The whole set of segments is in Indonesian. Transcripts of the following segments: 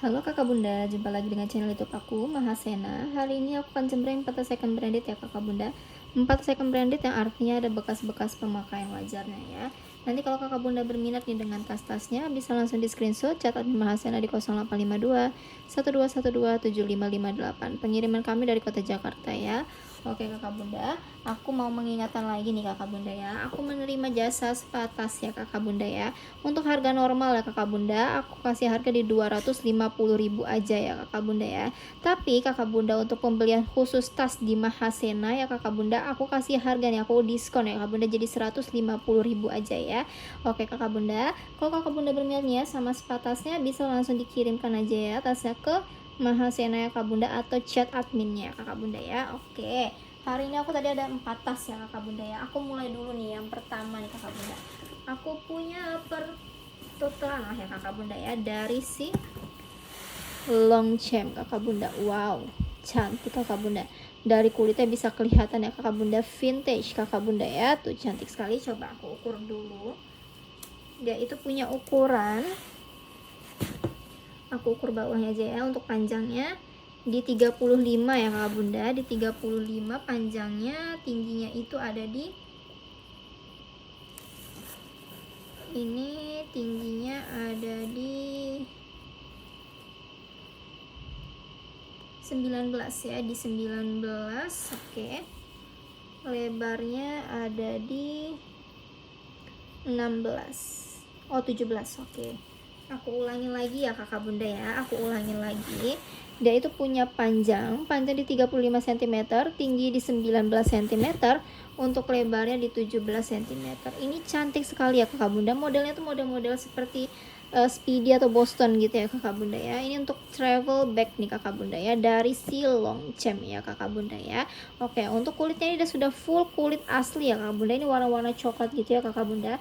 Halo kakak bunda, jumpa lagi dengan channel youtube aku, Mahasena. Hari ini aku akan jembreng 4 second branded ya kakak bunda. 4 second branded yang artinya ada bekas-bekas pemakaian wajarnya ya. Nanti kalau kakak bunda berminat nih dengan tas-tasnya, bisa langsung di screenshot, catat Mahasena di 0852 1212 7558. Pengiriman kami dari kota Jakarta ya. Oke kakak bunda, aku mau mengingatkan lagi nih kakak bunda ya. Aku menerima jasa spa tas ya kakak bunda ya. Untuk harga normal ya kakak bunda, aku kasih harga di 250.000 aja ya kakak bunda ya. Tapi kakak bunda untuk pembelian khusus tas di Mahasena ya kakak bunda, aku kasih harga nih, aku diskon ya kakak bunda, jadi 150.000 aja ya. Oke kakak bunda, kalau kakak bunda berminatnya sama spa tasnya, bisa langsung dikirimkan aja ya tasnya ke Mahasena ya kakak bunda, atau chat adminnya ya kakak bunda ya. Oke, hari ini aku tadi ada 4 tas ya kakak bunda ya. Aku mulai dulu nih, yang pertama nih kakak bunda, aku punya pertuturan lah ya kakak bunda ya, dari si Longchamp kakak bunda. Wow, cantik kakak bunda, dari kulitnya bisa kelihatan ya kakak bunda, vintage kakak bunda ya. Tuh cantik sekali. Coba aku ukur dulu, dia itu punya ukuran, aku ukur bawahnya aja ya. Untuk panjangnya di 35 ya kakak bunda, di 35 panjangnya. Tingginya itu ada di ini, tingginya ada di 19 ya, di 19. Oke, lebarnya ada di 16, oh 17. Oke, aku ulangin lagi ya kakak bunda ya, aku ulangin lagi. Dia itu punya panjang di 35 cm, tinggi di 19 cm, untuk lebarnya di 17 cm. Ini cantik sekali ya kakak bunda. Modelnya tuh model-model seperti Speedy atau Boston gitu ya kakak bunda ya. Ini untuk travel bag nih kakak bunda ya, dari si Longchamp ya kakak bunda ya. Oke, untuk kulitnya ini sudah full kulit asli ya kakak bunda. Ini warna-warna coklat gitu ya kakak bunda,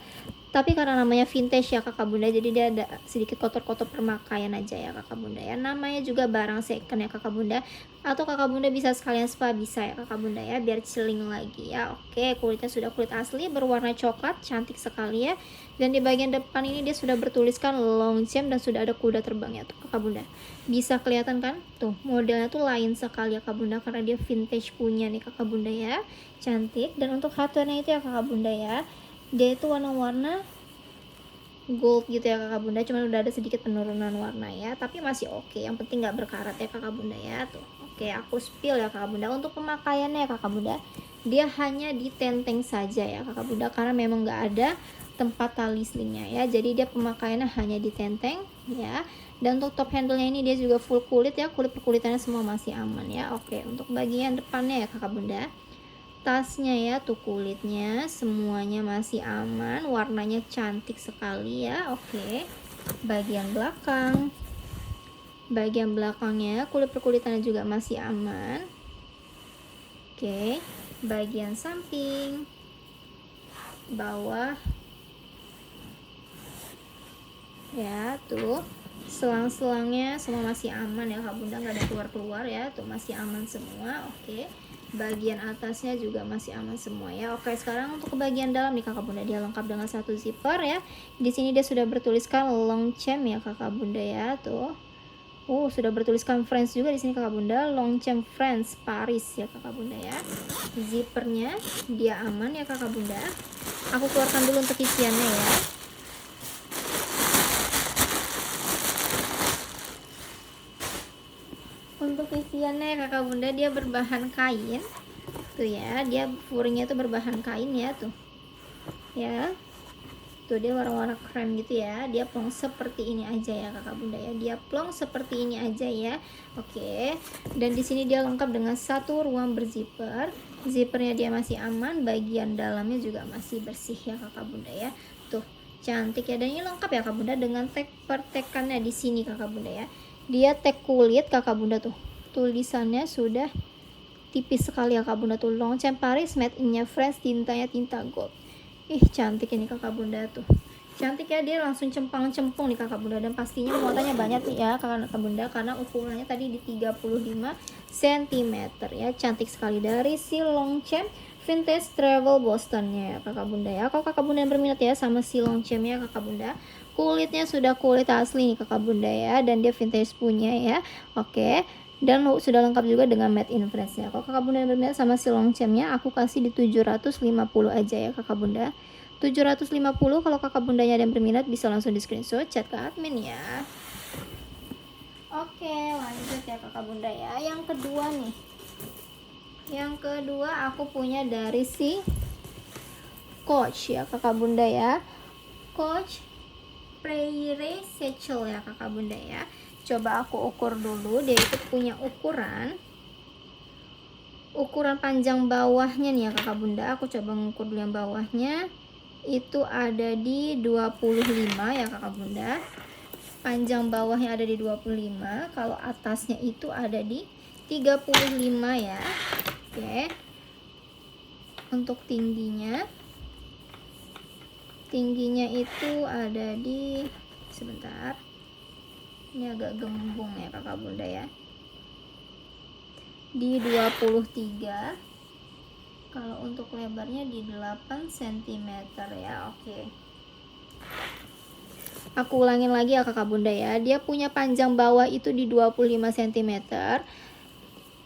tapi karena namanya vintage ya kakak bunda, jadi dia ada sedikit kotor-kotor pemakaian aja ya kakak bunda ya. Namanya juga barang second ya kakak bunda, atau kakak bunda bisa sekalian spa, bisa ya kakak bunda ya, biar chilling lagi ya. Oke, kulitnya sudah kulit asli berwarna coklat, cantik sekali ya. Dan di bagian depan ini dia sudah bertuliskan Longchamp dan sudah ada kuda terbangnya tuh kakak bunda, bisa kelihatan kan tuh. Modelnya tuh lain sekali ya kakak bunda, karena dia vintage punya nih kakak bunda ya, cantik. Dan untuk hardware-nya itu ya kakak bunda ya, dia itu warna-warna gold gitu ya kakak bunda, cuman udah ada sedikit penurunan warna ya, tapi masih oke. Yang penting nggak berkarat ya kakak bunda ya tuh. Oke, aku spill ya kakak bunda. Untuk pemakaiannya ya kakak bunda, dia hanya ditenteng saja ya kakak bunda, karena memang nggak ada tempat tali slingnya ya, jadi dia pemakaiannya hanya ditenteng ya. Dan untuk top handle-nya ini dia juga full kulit ya, kulit perkulitannya semua masih aman ya. Oke, untuk bagian depannya ya kakak bunda, tasnya ya tuh, kulitnya semuanya masih aman, warnanya cantik sekali ya. Oke, bagian belakangnya kulit perkulitannya juga masih aman. Oke, bagian samping, bawah ya tuh, selang-selangnya semua masih aman ya kak bunda, nggak ada keluar-keluar ya tuh, masih aman semua. Oke, bagian atasnya juga masih aman semua ya. Oke, sekarang untuk ke bagian dalam nih kakak bunda, dia lengkap dengan satu zipper ya. Di sini dia sudah bertuliskan Longchamp ya kakak bunda ya tuh. Sudah bertuliskan France juga di sini kakak bunda, Longchamp France Paris ya kakak bunda ya. Zippernya dia aman ya kakak bunda. Aku keluarkan dulu untuk isiannya ya. Untuk isiannya kakak bunda, dia berbahan kain tuh ya, dia furingnya tuh berbahan kain ya tuh ya. Tuh dia warna-warna krem gitu ya, dia plong seperti ini aja ya kakak bunda ya, dia plong seperti ini aja ya. Oke, dan di sini dia lengkap dengan satu ruang berzipper. Zippernya dia masih aman, bagian dalamnya juga masih bersih ya kakak bunda ya. Tuh cantik ya, dan ini lengkap ya kakak bunda dengan tag pertekannya di sini kakak bunda ya. Dia tag kulit kakak bunda tuh, tulisannya sudah tipis sekali ya kakak bunda tuh, Longchamp Paris, made in-nya France, tintanya tinta gold. Ih cantik ini kakak bunda tuh, cantik ya, dia langsung cempang-cempung nih kakak bunda. Dan pastinya muatannya banyak nih ya kakak bunda, karena ukurannya tadi di 35 cm ya, cantik sekali, dari si Longchamp Vintage Travel Bostonnya ya kakak bunda ya. Kalau kakak bunda yang berminat ya sama si Longchamp ya kakak bunda, Kulitnya sudah kulit asli nih kakak bunda ya, dan dia vintage punya ya. Oke, dan sudah lengkap juga dengan matte in France-nya. Kalau kakak bunda yang berminat sama si long chain-nya, aku kasih di 750 aja ya kakak bunda. 750. Kalau kakak bundanya ada yang berminat bisa langsung di screenshot, chat ke admin ya. Oke, lanjut ya kakak bunda ya. Yang kedua nih, yang kedua aku punya dari si Coach ya kakak bunda ya. Coach Prairie Satchel ya kakak bunda ya. Coba aku ukur dulu. Dia itu punya ukuran panjang bawahnya nih ya kakak bunda. Aku coba ngukur dulu yang bawahnya. Itu ada di 25 ya kakak bunda. Panjang bawahnya ada di 25. Kalau atasnya itu ada di 35 ya. Oke. Untuk tingginya itu ada di, sebentar, ini agak gembung ya kakak bunda ya, di 23. Kalau untuk lebarnya di 8 cm ya. Oke, aku ulangin lagi ya kakak bunda ya. Dia punya panjang bawah itu di 25 cm,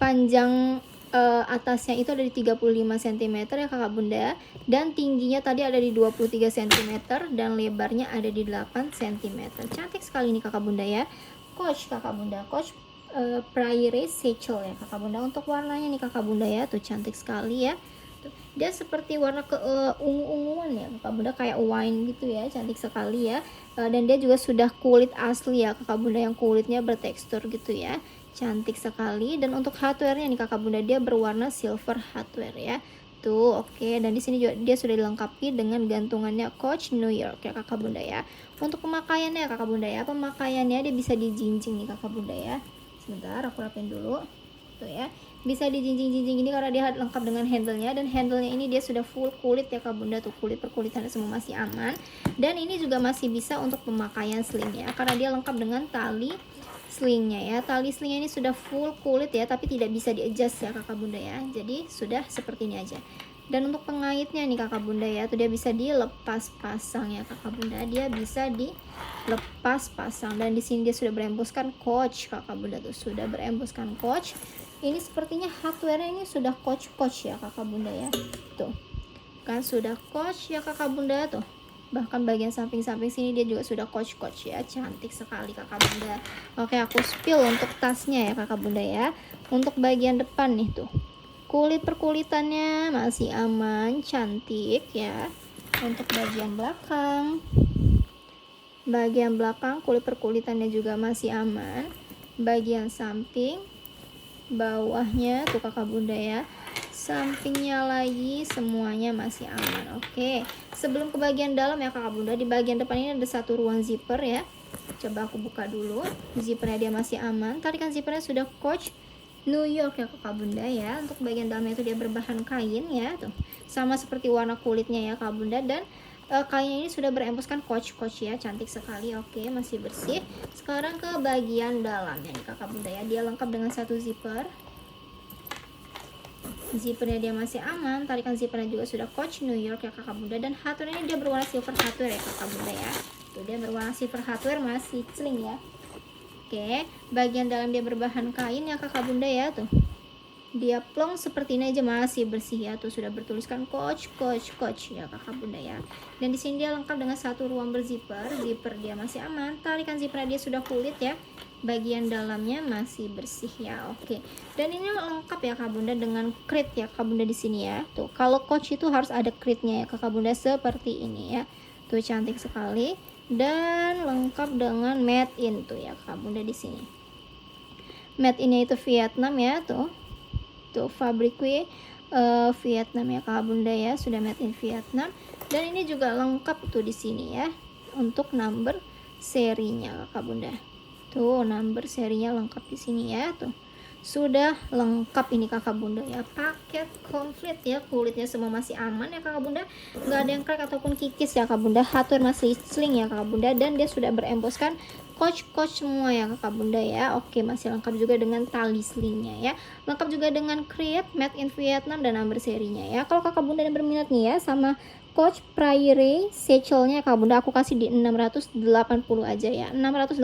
panjang atasnya itu ada di 35 cm ya kakak bunda, dan tingginya tadi ada di 23 cm dan lebarnya ada di 8 cm. Cantik sekali nih kakak bunda ya. Coach kakak bunda, Coach Prairie Satchel ya kakak bunda. Untuk warnanya nih kakak bunda ya, tuh cantik sekali ya. Tuh, dia seperti warna ke ungu-unguan ya kakak bunda, kayak wine gitu ya, cantik sekali ya. Dan dia juga sudah kulit asli ya kakak bunda, yang kulitnya bertekstur gitu ya, cantik sekali. Dan untuk hardware-nya nih kakak bunda, dia berwarna silver hardware ya. Tuh, oke. Dan di sini juga dia sudah dilengkapi dengan gantungannya Coach New York ya kakak bunda ya. Untuk pemakaiannya kakak bunda ya, pemakaiannya dia bisa dijinjing nih kakak bunda ya. Sebentar, aku rapin dulu. Tuh ya, bisa dijinjing-jinjing ini karena dia lengkap dengan handle-nya, dan handle-nya ini dia sudah full kulit ya kak bunda. Tuh, kulit perkulitannya semua masih aman. Dan ini juga masih bisa untuk pemakaian sling ya, karena dia lengkap dengan tali slingnya ya. Tali slingnya ini sudah full kulit ya, tapi tidak bisa di adjust ya kakak bunda ya, jadi sudah seperti ini aja. Dan untuk pengaitnya nih kakak bunda ya, tuh dia bisa dilepas pasang ya kakak bunda, dia bisa dilepas pasang. Dan di sini dia sudah berembuskan Coach kakak bunda, tuh sudah berembuskan Coach. Ini sepertinya hardware-nya ini sudah Coach ya kakak bunda ya. Tuh kan sudah Coach ya kakak bunda tuh. Bahkan bagian samping-samping sini dia juga sudah Coach ya, cantik sekali kakak bunda. Oke, aku spill untuk tasnya ya kakak bunda ya. Untuk bagian depan nih tuh, kulit perkulitannya masih aman, cantik ya. Untuk bagian belakang kulit perkulitannya juga masih aman. Bagian samping, bawahnya tuh kakak bunda ya, sampingnya lagi semuanya masih aman. Oke, sebelum ke bagian dalam ya kakak bunda, di bagian depan ini ada satu ruang zipper ya. Coba aku buka dulu, zippernya dia masih aman. Tarikan zippernya sudah Coach New York ya kakak bunda ya. Untuk bagian dalamnya itu dia berbahan kain ya, tuh sama seperti warna kulitnya ya kakak bunda. Dan kainnya ini sudah berembuskan Coach ya, cantik sekali. Oke, masih bersih. Sekarang ke bagian dalamnya nih kakak bunda ya, dia lengkap dengan satu zipper. Zippernya dia masih aman, tarikan zippernya juga sudah Coach New York ya kakak bunda. Dan hardware-nya dia berwarna silver hardware ya kakak bunda ya. Tuh dia berwarna silver hardware, masih sling ya. Oke, bagian dalam dia berbahan kain ya kakak bunda ya. Tuh dia plong seperti ini aja, masih bersih ya. Tuh sudah bertuliskan Coach ya kakak bunda ya. Dan di sini dia lengkap dengan satu ruang berzipper. Zipper dia masih aman, tarikan zippernya dia sudah kulit ya. Bagian dalamnya masih bersih ya. Oke, dan ini lengkap ya kak bunda dengan krit ya kak bunda di sini ya. Tuh kalau Coach itu harus ada kritnya ya kakak bunda, seperti ini ya. Tuh cantik sekali, dan lengkap dengan made in tuh ya kak bunda di sini. Made innya itu Vietnam ya. Tuh fabriknya Vietnam ya kak bunda ya, sudah made in Vietnam. Dan ini juga lengkap tuh di sini ya untuk number serinya kak bunda. Tuh number serinya lengkap di sini ya. Tuh sudah lengkap ini kakak bunda ya, paket komplit ya. Kulitnya semua masih aman ya kakak bunda, nggak ada yang crack ataupun kikis ya kakak bunda. Hardware masih sling ya kakak bunda, dan dia sudah beremboskan Coach semua ya kakak bunda ya. Oke, masih lengkap juga dengan tali slingnya ya, lengkap juga dengan create made in Vietnam dan number serinya ya. Kalau kakak bunda yang berminat nih ya sama Scotch Prairie satchelnya kakak bunda aku kasih di 680 aja ya, 680.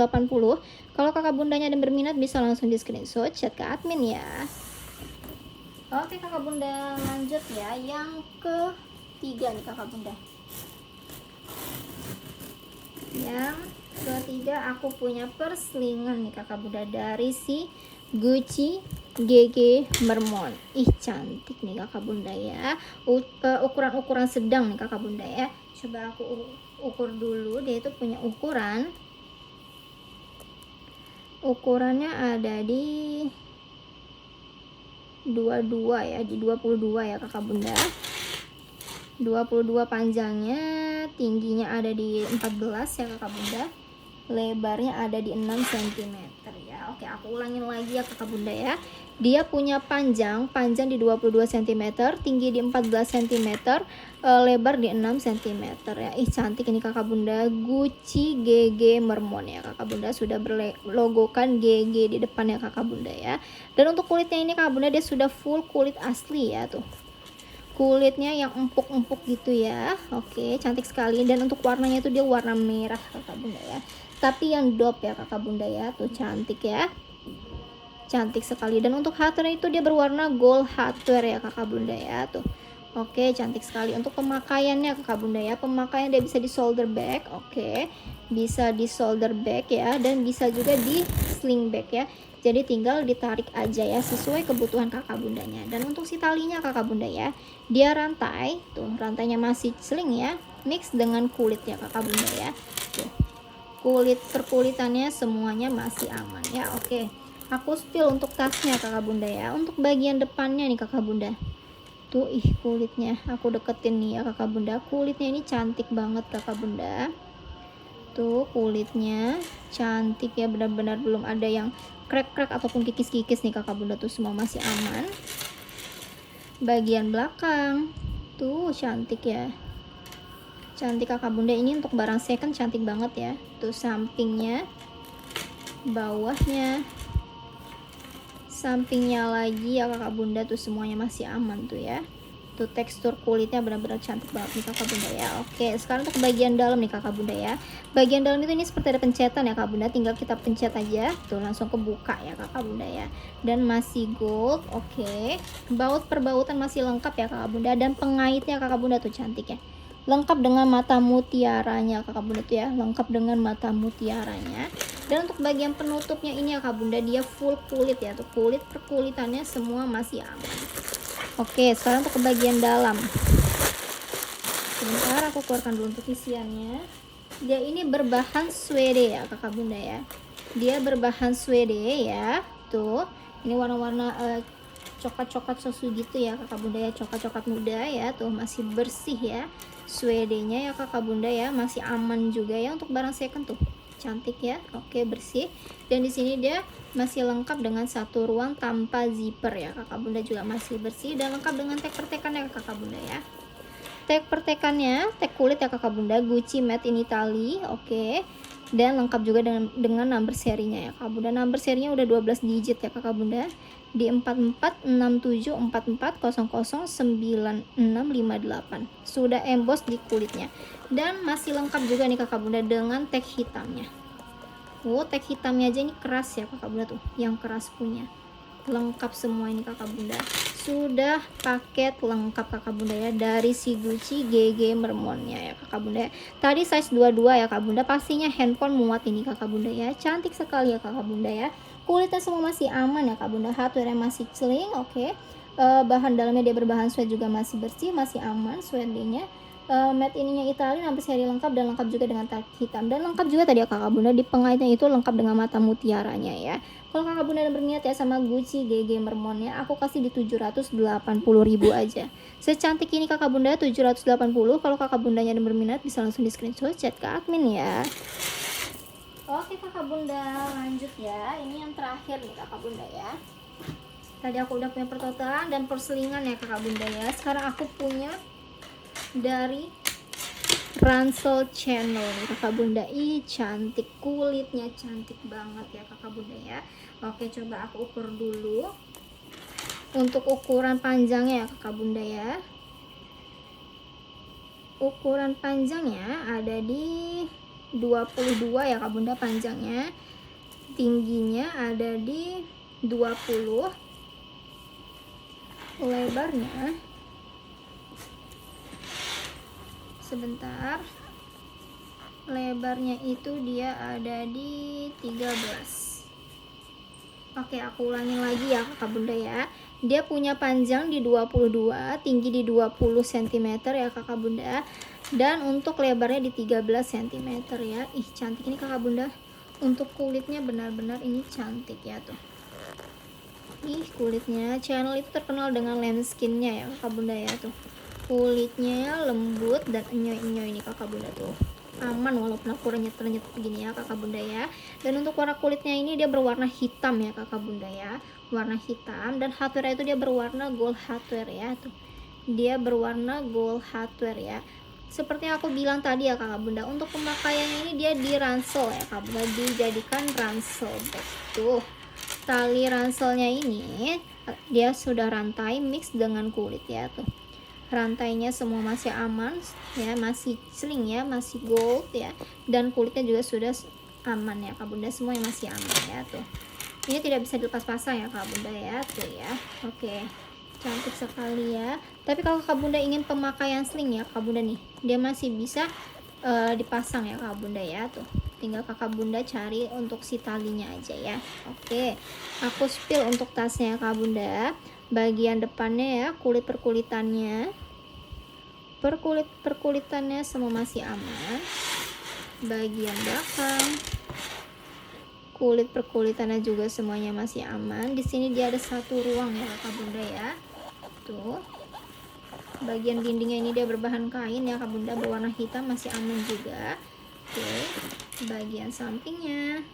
Kalau kakak bundanya ada berminat bisa langsung di screenshot, chat ke admin ya. Oke kakak bunda, lanjut ya yang ketiga nih kakak bunda. Yang ketiga aku punya perslingan nih kakak bunda dari si Gucci GG Mermon. Ih cantik nih kakak bunda ya. Ukuran-ukuran sedang nih kakak bunda ya. Coba aku ukur dulu, dia itu punya ukurannya ada di 22 ya, di 22 ya kakak bunda. 22 panjangnya, tingginya ada di 14 ya kakak bunda, lebarnya ada di 6 cm ya. Oke aku ulangin lagi ya kakak bunda ya. Dia punya panjang di 22 cm, tinggi di 14 cm, lebar di 6 cm ya. Ih cantik ini kakak bunda, Gucci GG Mermon ya kakak bunda, sudah berlogokan GG di depannya kakak bunda ya. Dan untuk kulitnya ini kakak bunda dia sudah full kulit asli ya, tuh kulitnya yang empuk-empuk gitu ya. Oke cantik sekali. Dan untuk warnanya itu dia warna merah kakak bunda ya, tapi yang dope ya kakak bunda ya, tuh cantik ya, cantik sekali. Dan untuk hardware itu dia berwarna gold hardware ya kakak bunda ya, tuh oke cantik sekali. Untuk pemakaiannya kakak bunda ya, pemakaian dia bisa di shoulder bag, oke bisa di shoulder bag ya, dan bisa juga di sling bag ya. Jadi tinggal ditarik aja ya sesuai kebutuhan kakak bundanya. Dan untuk si talinya kakak bunda ya, dia rantai, tuh rantainya masih sling ya, mix dengan kulit ya kakak bunda ya. Tuh, kulit perkulitannya semuanya masih aman ya. Oke aku spill untuk tasnya kakak bunda ya. Untuk bagian depannya nih kakak bunda, tuh ih kulitnya aku deketin nih ya kakak bunda, kulitnya ini cantik banget kakak bunda. Tuh kulitnya cantik ya, benar-benar belum ada yang crack-crack ataupun kikis-kikis nih kakak bunda, tuh semua masih aman. Bagian belakang tuh cantik ya, cantik kakak bunda. Ini untuk barang second cantik banget ya. Tuh sampingnya, bawahnya, sampingnya lagi ya kakak bunda, tuh semuanya masih aman tuh ya. Tuh tekstur kulitnya benar-benar cantik banget nih kakak bunda ya. Oke sekarang untuk bagian dalam nih kakak bunda ya. Bagian dalam itu ini seperti ada pencetan ya kakak bunda, tinggal kita pencet aja tuh langsung kebuka ya kakak bunda ya. Dan masih gold. Oke baut perbautan masih lengkap ya kakak bunda, dan pengaitnya kakak bunda tuh cantik ya, lengkap dengan mata mutiaranya kakak bunda tuh ya, lengkap dengan mata mutiaranya. Dan untuk bagian penutupnya ini ya kakak bunda, dia full kulit ya, tuh kulit perkulitannya semua masih aman. Oke sekarang untuk ke bagian dalam, sebentar aku keluarkan dulu untuk isiannya. Dia ini berbahan suede ya kakak bunda ya, dia berbahan suede ya. Tuh ini warna-warna coklat-coklat susu gitu ya kakak bunda ya, coklat-coklat muda ya. Tuh masih bersih ya suedenya ya kakak bunda ya, masih aman juga ya untuk barang second, tuh cantik ya. Oke bersih. Dan di sini dia masih lengkap dengan satu ruang tanpa zipper ya kakak bunda, juga masih bersih dan lengkap dengan tag pertekannya kakak bunda ya. Tag pertekannya, tag kulit ya kakak bunda, Gucci made in Italy. Oke dan lengkap juga dengan number serinya ya kakak bunda. Number serinya udah 12 digit ya kakak bunda, di 446744009658. Sudah emboss di kulitnya dan masih lengkap juga nih kakak bunda dengan tag hitamnya. Tag hitamnya aja ini keras ya kakak bunda, tuh yang keras punya. Lengkap semua ini kakak bunda, sudah paket lengkap kakak bunda ya dari si Gucci GG Mermonnya ya kakak bunda. Tadi size 22 ya kakak bunda, pastinya handphone muat ini kakak bunda ya. Cantik sekali ya kakak bunda ya, kulitnya semua masih aman ya kakak bunda, hardware masih sling. Oke bahan dalamnya dia berbahan suede juga masih bersih, masih aman suede-nya. Matte ininya Italia, hampir seri lengkap dan lengkap juga dengan tag hitam, dan lengkap juga tadi ya kakak bunda di pengaitnya itu lengkap dengan mata mutiaranya ya. Kalau kakak bunda ada berminat ya sama Gucci GG Mermonnya, aku kasih di 780.000 aja. Secantik ini kakak bunda 780. Kalau kakak bundanya ada berminat bisa langsung di screenshot, chat ke admin ya. Oke kakak bunda lanjut ya, ini yang terakhir nih kakak bunda ya. Tadi aku udah punya pertotalan dan perselingan ya kakak bunda ya. Sekarang aku punya dari Ransel Channel nih kakak bunda. Ih cantik, kulitnya cantik banget ya kakak bunda ya. Oke coba aku ukur dulu untuk ukuran panjangnya ya kakak bunda ya. ukuran panjangnya ada di 22 ya Kak Bunda panjangnya. Tingginya ada di 20. Lebarnya sebentar. Lebarnya itu dia ada di 13. Oke, aku ulangin lagi ya Kak Bunda ya. Dia punya panjang di 22, tinggi di 20 cm ya Kakak Bunda. Dan untuk lebarnya di 13 cm ya. Ih, cantik ini Kakak Bunda. Untuk kulitnya benar-benar ini cantik ya tuh. Ih, kulitnya Channel itu terkenal dengan lens skinnya ya Kakak Bunda ya tuh. Kulitnya lembut dan enyoy-enyoy ini Kakak Bunda tuh. Aman walaupun aku renyet-renyet begini ya Kakak Bunda ya. Dan untuk warna kulitnya ini dia berwarna hitam ya Kakak Bunda ya. Warna hitam dan hardware itu dia berwarna gold hardware ya tuh. Dia berwarna gold hardware ya. Seperti aku bilang tadi ya Kakak Bunda, untuk pemakaiannya ini dia di ransel ya Kakak Bunda, dijadikan ransel bag tuh. Tali ranselnya ini dia sudah rantai mix dengan kulit ya tuh. Rantainya semua masih aman ya, masih sling ya, masih gold ya, dan kulitnya juga sudah aman ya Kak Bunda, semuanya masih aman ya tuh. Ini tidak bisa dilepas pasang ya Kak Bunda ya tuh ya. Oke, cantik sekali ya. Tapi kalau Kak Bunda ingin pemakaian sling ya Kak Bunda nih, dia masih bisa dipasang ya Kak Bunda ya tuh. Tinggal Kakak Bunda cari untuk si talinya aja ya. Oke, aku spill untuk tasnya ya Kak Bunda. Bagian depannya ya, kulit perkulitannya perkulitannya semua masih aman. Bagian belakang kulit perkulitannya juga semuanya masih aman. Di sini dia ada satu ruang ya Kak Bunda ya. Tuh. Bagian dindingnya ini dia berbahan kain ya Kak Bunda, berwarna hitam, masih aman juga. Oke. Bagian sampingnya,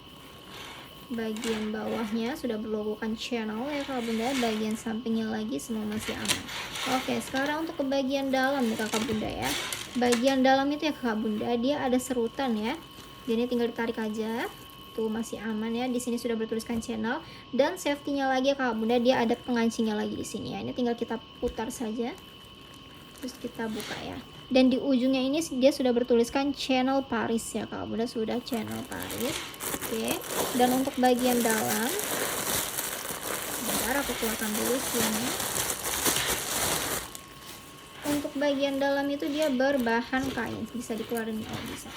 bagian bawahnya sudah berlogokan Channel ya Kak Bunda, bagian sampingnya lagi semua masih aman. Oke, sekarang untuk ke bagian dalam nih Kakak Bunda ya. Bagian dalam itu ya Kakak Bunda, dia ada serutan ya. Jadi tinggal ditarik aja. Tuh masih aman ya. Di sini sudah bertuliskan Channel dan safety-nya lagi ya Kakak Bunda, dia ada pengancingnya lagi di sini ya. Ini tinggal kita putar saja. Terus kita buka ya. Dan di ujungnya ini dia sudah bertuliskan Channel Paris ya Kak Bunda, sudah Channel Paris. Oke. Dan untuk bagian dalam, bentar aku keluarkan dulu sini. Untuk bagian dalam itu dia berbahan kain, bisa dikeluarin, oh bisa.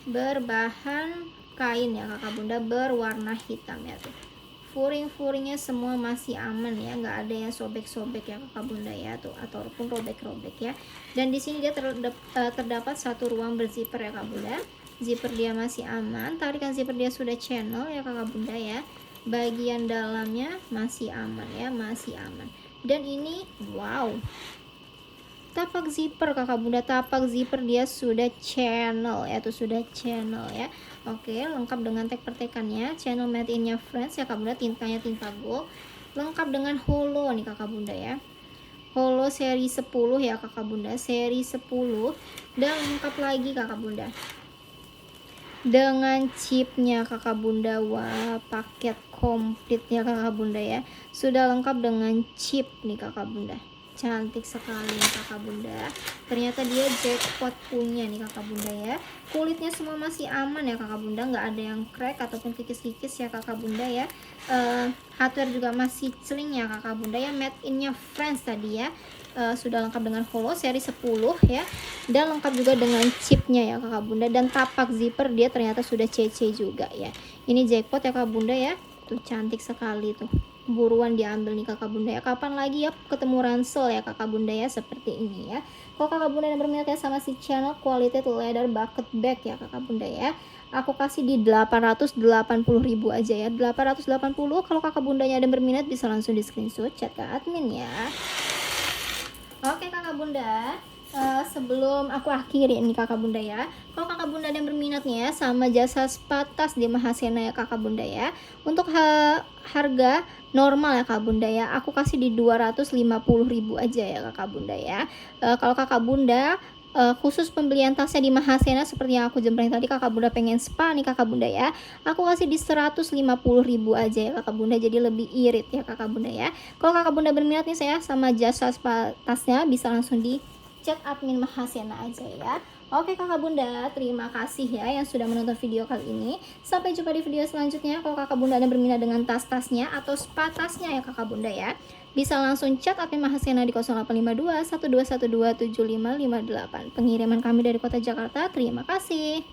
Berbahan kain ya Kakak Bunda, berwarna hitam ya tuh. Furing-furingnya semua masih aman ya, nggak ada yang sobek-sobek ya Kakak Bunda ya tuh, ataupun robek-robek ya. Dan di sini dia terdapat satu ruang berzipper ya Kak Bunda. Zipper dia masih aman, tarikan zipper dia sudah Channel ya Kakak Bunda ya. Bagian dalamnya masih aman ya, masih aman. Dan ini wow, tapak zipper Kakak Bunda, tapak zipper dia sudah Channel ya tuh, sudah Channel ya. Oke, lengkap dengan tag pertekannya, Channel made in-nya France ya Kak Bunda, tintanya tinta gold. Lengkap dengan holo nih Kakak Bunda ya. Holo seri 10 ya Kakak Bunda, seri 10. Dan lengkap lagi Kakak Bunda dengan chipnya Kakak Bunda. Wah, paket komplitnya Kakak Bunda ya. Sudah lengkap dengan chip nih Kakak Bunda. Cantik sekali nih Kakak Bunda. Ternyata dia jackpot punya nih Kakak Bunda ya. Kulitnya semua masih aman ya Kakak Bunda, nggak ada yang crack ataupun kikis-kikis ya Kakak Bunda ya. Hardware juga masih sling ya Kakak Bunda ya, made in-nya France tadi ya. Sudah lengkap dengan holo seri 10 ya, dan lengkap juga dengan chipnya ya Kakak Bunda. Dan tapak zipper dia ternyata sudah CC juga ya. Ini jackpot ya Kakak Bunda ya. Tuh cantik sekali tuh, buruan diambil nih Kakak Bunda ya. Kapan lagi ya ketemu ransel ya Kakak Bunda ya, seperti ini ya. Kalau Kakak Bunda yang berminat ya sama si Channel quality leather bucket bag ya Kakak Bunda ya, aku kasih di 880.000 aja ya, 880. Kalau Kakak Bundanya ada berminat bisa langsung di screenshot, chat ke admin ya. Oke Kakak Bunda, sebelum aku akhiri ini Kakak Bunda ya, kalau Kakak Bunda yang berminatnya sama jasa spa tas di Mahasena ya Kakak Bunda ya, untuk harga normal ya Kakak Bunda ya, aku kasih di 250.000 aja ya Kakak Bunda ya. Kalau Kakak Bunda khusus pembelian tasnya di Mahasena seperti yang aku jembreng tadi, Kakak Bunda pengen spa nih Kakak Bunda ya, aku kasih di 150.000 aja ya Kakak Bunda, jadi lebih irit ya Kakak Bunda ya. Kalau Kakak Bunda berminat nih saya sama jasa spa tasnya, bisa langsung di chat admin Mahasena aja ya. Oke kakak bunda, terima kasih ya yang sudah menonton video kali ini. Sampai jumpa di video selanjutnya. Kalau kakak bunda ada berminat dengan tas-tasnya atau spa tasnya ya kakak bunda ya, bisa langsung chat admin Mahasena di 0852 1212 7558. Pengiriman kami dari kota Jakarta. Terima kasih.